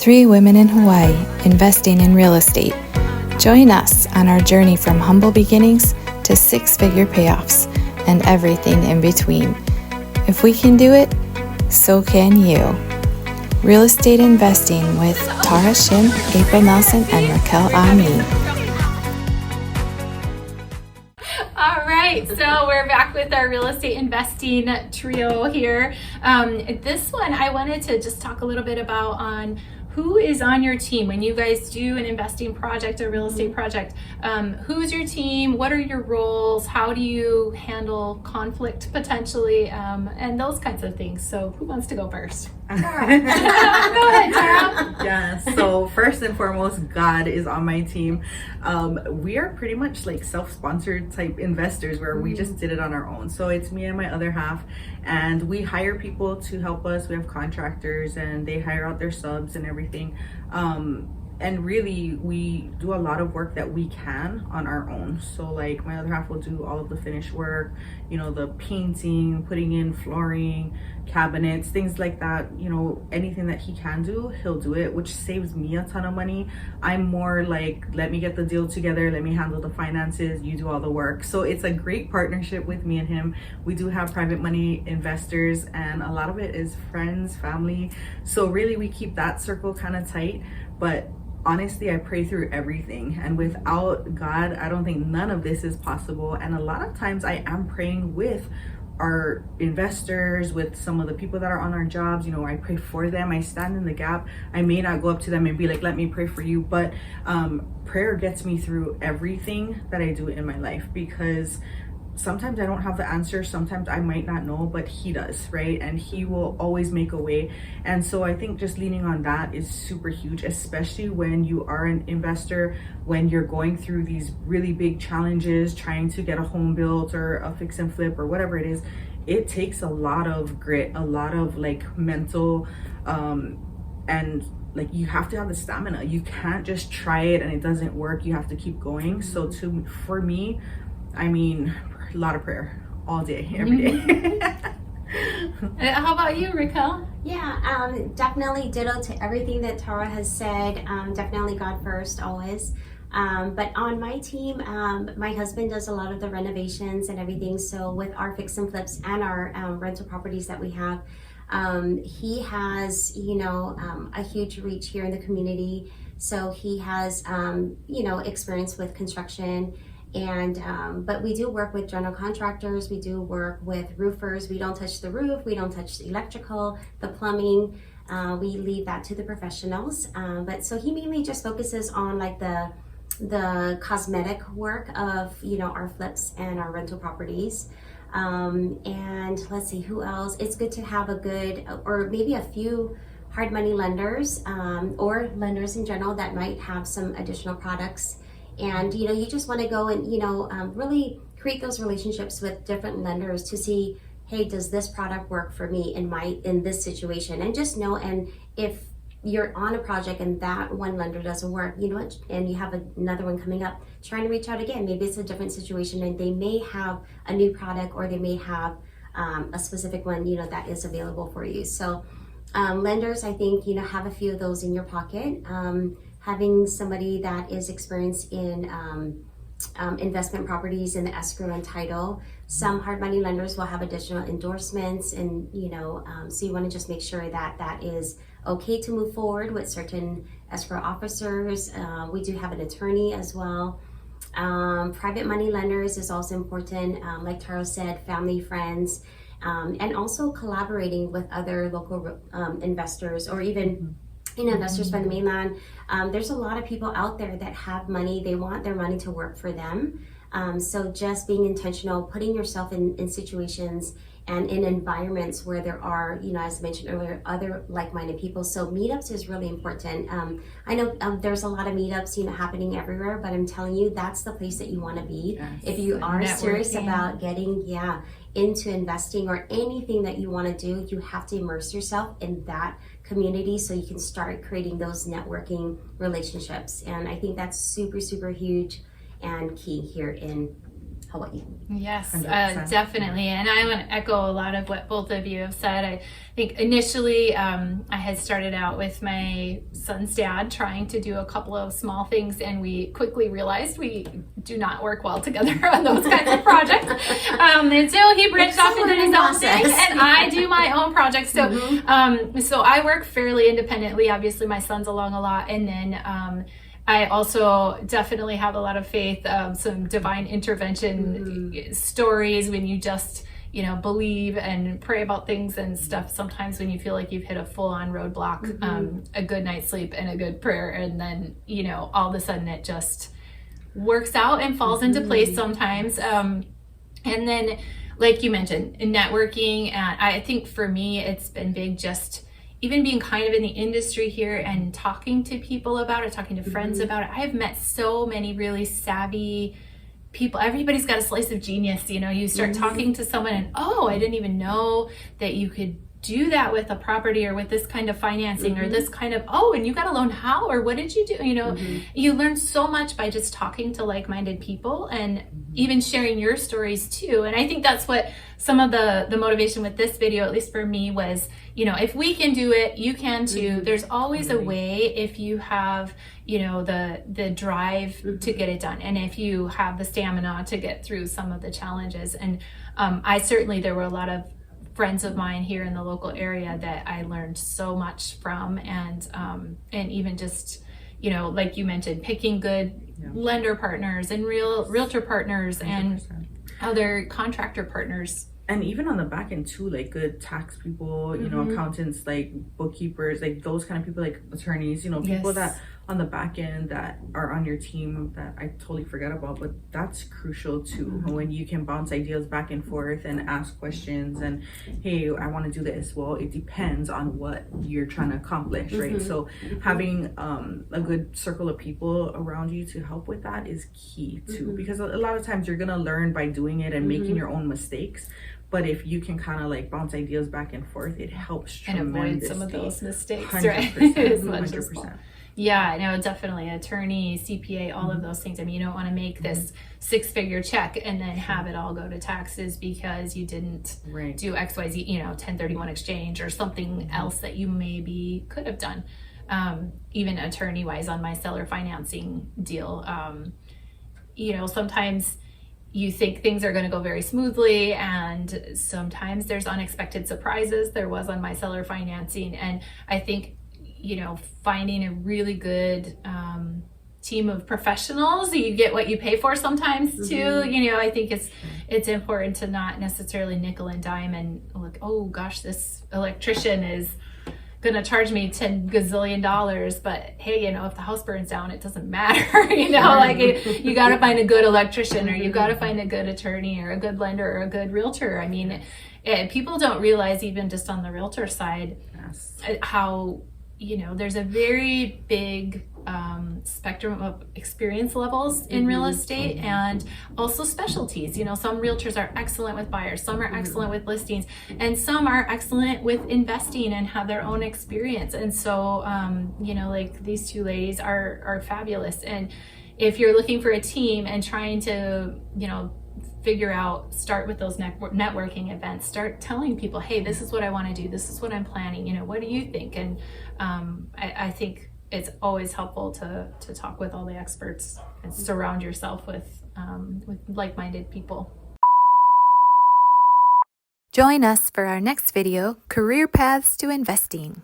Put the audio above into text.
Three women in Hawaii investing in real estate. Join us on our journey from humble beginnings to six-figure payoffs and everything in between. If we can do it, so can you. Real estate investing with Tara Shim, April Nelson, and Raquel Amin. All right, so we're back with our real estate investing trio here. This one, I wanted to just talk a little bit about on who is on your team when you guys do an investing project, a real estate project. Who's your team? What are your roles? How do you handle conflict potentially? And those kinds of things. So who wants to go first? Tara. Go ahead, Tara. Yeah, so first and foremost, God is on my team. We are pretty much like self-sponsored type investors where we just did it on our own. So it's me and my other half, and we hire people to help us. We have contractors and they hire out their subs and everything. And really, we do a lot of work that we can on our own. So like my other half will do all of the finished work, you know, the painting, putting in flooring, cabinets, things like that. You know, anything that he can do, he'll do it, which saves me a ton of money. I'm more like, let me get the deal together, let me handle the finances, you do all the work. So it's a great partnership with me and him. We do have private money investors, and a lot of it is friends, family. So really we keep that circle kind of tight. But honestly, I pray through everything, and without God, I don't think none of this is possible. And a lot of times I am praying with our investors, with some of the people that are on our jobs. You know, I pray for them, I stand in the gap. I may not go up to them and be like, let me pray for you, but prayer gets me through everything that I do in my life, because sometimes I don't have the answer, sometimes I might not know, but he does, right? And he will always make a way. And so I think just leaning on that is super huge, especially when you are an investor, when you're going through these really big challenges, trying to get a home built or a fix and flip or whatever it is. It takes a lot of grit, a lot of like mental, and like you have to have the stamina. You can't just try it and it doesn't work. You have to keep going. So for me, I mean, a lot of prayer all day, every day. How about you, Raquel? Yeah, definitely ditto to everything that Tara has said. Definitely God first, always. But on my team, my husband does a lot of the renovations and everything. So with our fix and flips and our rental properties that we have, he has, you know, a huge reach here in the community. So he has, you know, experience with construction. And but we do work with general contractors, we do work with roofers. We don't touch the roof, we don't touch the electrical, the plumbing. We leave that to the professionals. But so he mainly just focuses on like the cosmetic work of, you know, our flips and our rental properties. And let's see, who else? It's good to have a good, or maybe a few hard money lenders, or lenders in general that might have some additional products. And, you know, you just want to go and, you know, really create those relationships with different lenders to see, hey, does this product work for me in this situation? And just know, and if you're on a project and that one lender doesn't work, you know what, and you have another one coming up, trying to reach out again. Maybe it's a different situation and they may have a new product, or they may have a specific one, you know, that is available for you. So lenders, I think, you know, have a few of those in your pocket. Having somebody that is experienced in investment properties in the escrow and title. Some hard money lenders will have additional endorsements, and, you know, so you want to just make sure that that is okay to move forward with certain escrow officers. We do have an attorney as well. Private money lenders is also important. Like Taro said, family, friends, and also collaborating with other local investors, or even investors from the mainland. There's a lot of people out there that have money. They want their money to work for them. So just being intentional, putting yourself in situations and in environments where there are, you know, as mentioned earlier, other like-minded people. So meetups is really important. I know there's a lot of meetups, you know, happening everywhere, but I'm telling you, that's the place that you want to be. Yes. If you are serious about getting, into investing or anything that you want to do, you have to immerse yourself in that community so you can start creating those networking relationships. And I think that's super, super huge and key here in How about you? Yes, 100%. definitely. And I want to echo a lot of what both of you have said. I think initially I had started out with my son's dad trying to do a couple of small things, and we quickly realized we do not work well together on those kinds of projects. And so he branched off into his own thing, and I do my own projects. So, so I work fairly independently. Obviously, my son's along a lot, and then I also definitely have a lot of faith, some divine intervention stories when you just, you know, believe and pray about things and stuff. Sometimes when you feel like you've hit a full-on roadblock, a good night's sleep and a good prayer, and then, you know, all of a sudden it just works out and falls into place sometimes. And then, like you mentioned, networking, and I think for me it's been big, just even being kind of in the industry here and talking to people about it, talking to friends about it. I have met so many really savvy people. Everybody's got a slice of genius. You know, you start talking to someone and, oh, I didn't even know that you could do that with a property or with this kind of financing or this kind of, oh, and you got a loan, how, or what did you do? You know, you learn so much by just talking to like-minded people and even sharing your stories too. And I think that's what some of the motivation with this video, at least for me, was, you know, if we can do it, you can too. There's always a way if you have, you know, the drive to get it done, and if you have the stamina to get through some of the challenges. And I certainly, there were a lot of friends of mine here in the local area that I learned so much from, and even just, you know, like you mentioned, picking good lender partners and realtor partners 100%. And other contractor partners. And even on the back end too, like good tax people, you know, accountants, like bookkeepers, like those kind of people, like attorneys, you know, people that on the back end that are on your team that I totally forget about, but that's crucial too. When you can bounce ideas back and forth and ask questions and, hey, I want to do this. Well, it depends on what you're trying to accomplish, right? So having a good circle of people around you to help with that is key too, because a lot of times you're going to learn by doing it and making your own mistakes. But if you can kind of like bounce ideas back and forth, it helps tremendously. And avoid some of those mistakes, 100%, right? As much 100%. as possible. Yeah, no, definitely. Attorney, CPA, all of those things. I mean, you don't want to make this 6-figure check and then have it all go to taxes because you didn't do XYZ, you know, 1031 exchange or something else that you maybe could have done. Even attorney-wise on my seller financing deal, you know, sometimes you think things are going to go very smoothly, and sometimes there's unexpected surprises. There was on my seller financing, and I think, you know, finding a really good team of professionals, you get what you pay for sometimes too. You know, I think it's important to not necessarily nickel and dime and look, oh gosh, this electrician is gonna charge me $10 gazillion, but hey, you know, if the house burns down, it doesn't matter. You know, like you got to find a good electrician, or you got to find a good attorney, or a good lender, or a good realtor. I mean, people don't realize, even just on the realtor side, how, you know, there's a very big spectrum of experience levels in real estate, and also specialties. You know, some realtors are excellent with buyers, some are excellent with listings, and some are excellent with investing and have their own experience. And so, you know, like these two ladies are fabulous. And if you're looking for a team and trying to, you know, figure out, start with those networking events, start telling people, hey, this is what I want to do, this is what I'm planning, you know, what do you think? And I think it's always helpful to talk with all the experts and surround yourself with like-minded people. Join us for our next video, Career Paths to Investing.